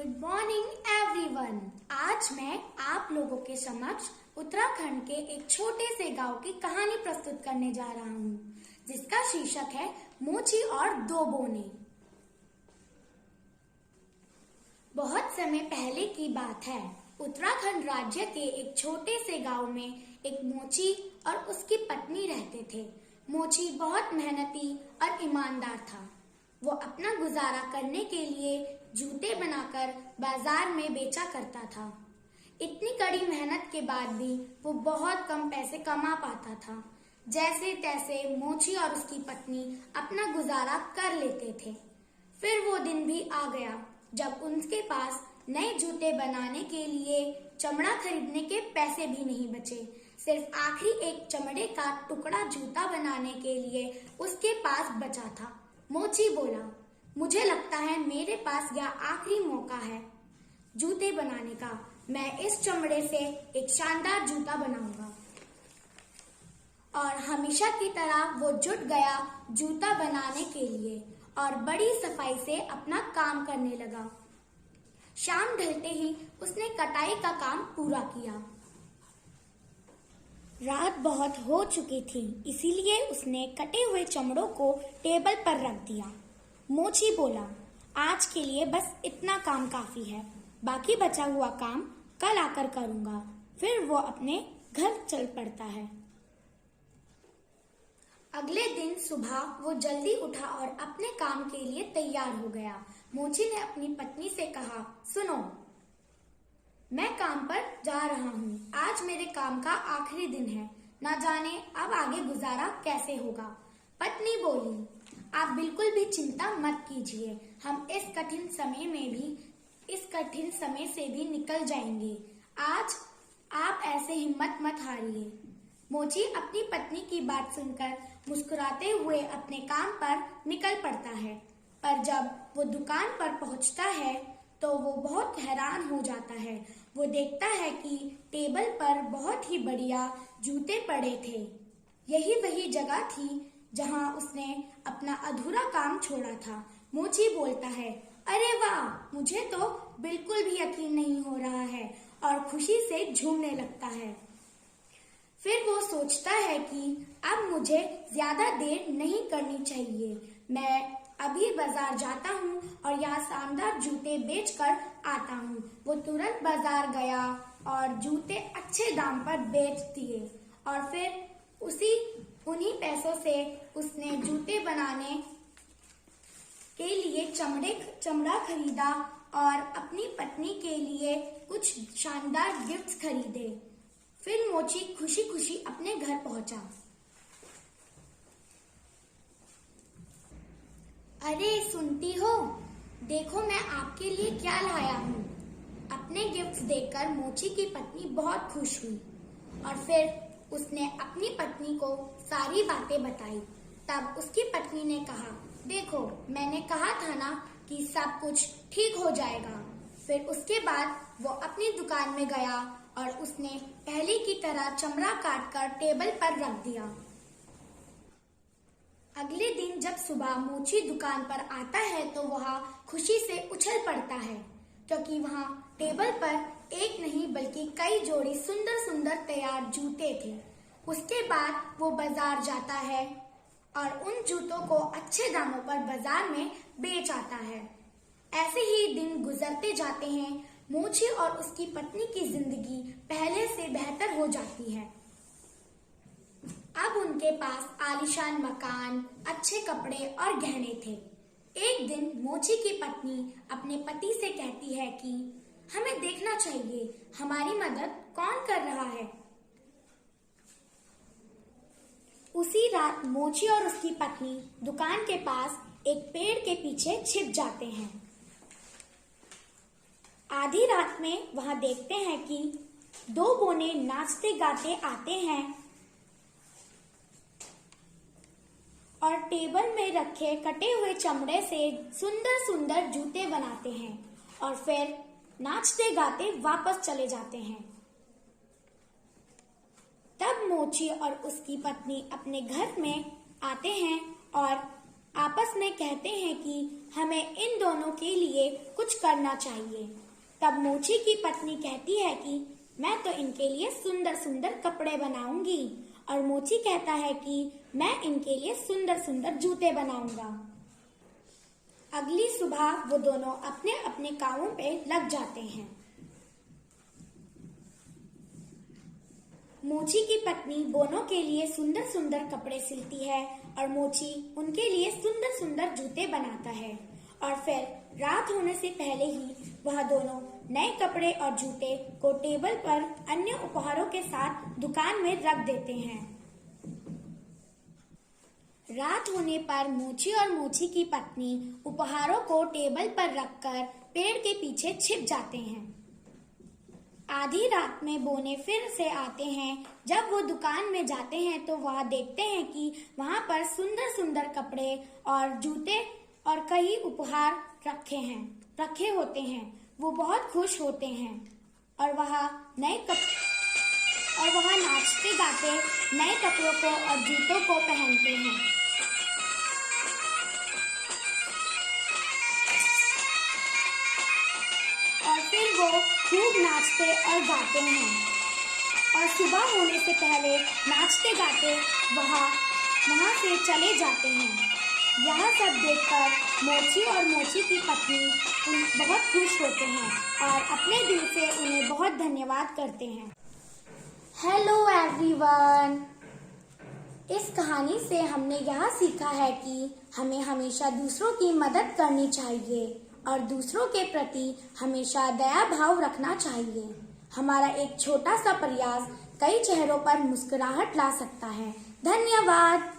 Good morning everyone. आज मैं आप लोगों के समक्ष उत्तराखंड के एक छोटे से गांव की कहानी प्रस्तुत करने जा रहा हूँ, जिसका शीर्षक है मोची और दो बोने। बहुत समय पहले की बात है। उत्तराखंड राज्य के एक छोटे से गांव में एक मोची और उसकी पत्नी रहते थे। मोची बहुत मेहनती और ईमानदार था। वो अपना गुजारा करने के लिए जूते बनाकर बाजार में बेचा करता था। इतनी कड़ी मेहनत के बाद भी वो बहुत कम पैसे कमा पाता था। जैसे तैसे मोची और उसकी पत्नी अपना गुजारा कर लेते थे। फिर वो दिन भी आ गया जब उनके पास नए जूते बनाने के लिए चमड़ा खरीदने के पैसे भी नहीं बचे। सिर्फ आखिरी एक चमड़े का टुकड़ा जूता बनाने के लिए उसके पास बचा था। मोची बोला, मुझे लगता है मेरे पास यह आखिरी मौका है जूते बनाने का। मैं इस चमड़े से एक शानदार जूता बनाऊंगा। और हमेशा की तरह वो जुट गया जूता बनाने के लिए और बड़ी सफाई से अपना काम करने लगा। शाम ढलते ही उसने कटाई का काम पूरा किया। रात बहुत हो चुकी थी, इसीलिए उसने कटे हुए चमड़ों को टेबल पर रख दिया। मोची बोला, आज के लिए बस इतना काम काफी है, बाकी बचा हुआ काम कल आकर करूंगा। फिर वो अपने घर चल पड़ता है। अगले दिन सुबह वो जल्दी उठा और अपने काम के लिए तैयार हो गया। मोची ने अपनी पत्नी से कहा, सुनो, मैं काम पर जा रहा हूँ। आज मेरे काम का आखिरी दिन है, ना जाने अब आगे गुजारा कैसे होगा। पत्नी बोली, आप बिल्कुल भी चिंता मत कीजिए, हम इस कठिन समय से भी निकल जाएंगे। आज आप ऐसे हिम्मत मत हारिए। मोची अपनी पत्नी की बात सुनकर मुस्कुराते हुए अपने काम पर निकल पड़ता है। पर जब वो दुकान पर पहुंचता है तो वो बहुत हैरान हो जाता है। वो देखता है कि टेबल पर बहुत ही बढ़िया जूते पड़े थे। यही वही जगह थी जहां उसने अपना अधूरा काम छोड़ा था। मोची बोलता है, अरे वाह, मुझे तो बिल्कुल भी यकीन नहीं हो रहा है, और खुशी से झूमने लगता है। फिर वो सोचता है कि अब मुझे ज्यादा देर नहीं करनी चाहिए। मैं अभी बाजार जाता हूँ और यहाँ शानदार जूते बेचकर आता हूँ। वो तुरंत बाजार गया और जूते अच्छे दाम पर बेच दिए और फिर उन्हीं पैसों से उसने जूते बनाने के लिए चमड़ा खरीदा और अपनी पत्नी के लिए कुछ शानदार गिफ्ट्स खरीदे। फिर मोची खुशी खुशी अपने घर पहुंचा। अरे सुनती हो, देखो मैं आपके लिए क्या लाया हूँ। अपने गिफ्ट्स देखकर मोची की पत्नी बहुत खुश हुई और फिर उसने अपनी पत्नी को सारी बातें बताई। तब उसकी पत्नी ने कहा, देखो मैंने कहा था ना कि सब कुछ ठीक हो जाएगा। फिर उसके बाद वो अपनी दुकान में गया और उसने पहले की तरह चमड़ा काटकर टेबल पर रख दिया। अगले दिन जब सुबह मोची दुकान पर आता है तो वह खुशी से उछल पड़ता है, क्योंकि वहाँ टेबल पर एक नहीं बल्कि कई जोड़ी सुंदर सुंदर तैयार जूते थे। उसके बाद वो बाजार जाता है और उन जूतों को अच्छे दामों पर बाजार में बेच आता है। ऐसे ही दिन गुजरते जाते हैं। मोची और उसकी पत्नी की जिंदगी पहले से बेहतर हो जाती है। अब उनके पास आलीशान मकान, अच्छे कपड़े और गहने थे। एक दिन मोची की पत्नी अपने पति से कहती है कि हमें देखना चाहिए हमारी मदद कौन कर रहा है। उसी रात मोची और उसकी पत्नी दुकान के पास एक पेड़ के पीछे छिप जाते हैं। आधी रात में वहां देखते हैं कि दो बोने नाचते गाते आते हैं और टेबल में रखे कटे हुए चमड़े से सुंदर सुंदर जूते बनाते हैं और फिर नाचते गाते वापस चले जाते हैं। तब मोची और उसकी पत्नी अपने घर में आते हैं और आपस में कहते हैं कि हमें इन दोनों के लिए कुछ करना चाहिए। तब मोची की पत्नी कहती है कि मैं तो इनके लिए सुंदर सुंदर कपड़े बनाऊंगी, और मोची कहता है कि मैं इनके लिए सुंदर सुंदर जूते बनाऊंगा। अगली सुबह वो दोनों अपने अपने कामों पे लग जाते हैं। मोची की पत्नी बोनो के लिए सुंदर सुंदर कपड़े सिलती है और मोची उनके लिए सुंदर सुंदर जूते बनाता है। और फिर रात होने से पहले ही वह दोनों नए कपड़े और जूते को टेबल पर अन्य उपहारों के साथ दुकान में रख देते हैं। रात होने पर मोची और मोची की पत्नी उपहारों को टेबल पर रखकर पेड़ के पीछे छिप जाते हैं। आधी रात में बोने फिर से आते हैं। जब वो दुकान में जाते हैं तो वह देखते हैं कि वहां पर सुंदर सुंदर कपड़े और जूते और कई उपहार रखे होते हैं। वो बहुत खुश होते हैं और वह नाचते गाते नए कपड़ों को और जूतों को पहनते हैं। और फिर वो खूब नाचते और गाते हैं और सुबह होने से पहले नाचते गाते वहाँ से चले जाते हैं। यह सब देखकर मोची और मोची की पत्नी बहुत खुश होते हैं और अपने दिल से उन्हें बहुत धन्यवाद करते हैं। हेलो एवरीवन, इस कहानी से हमने यह सीखा है कि हमें हमेशा दूसरों की मदद करनी चाहिए और दूसरों के प्रति हमेशा दया भाव रखना चाहिए। हमारा एक छोटा सा प्रयास कई चेहरों पर मुस्कुराहट ला सकता है। धन्यवाद।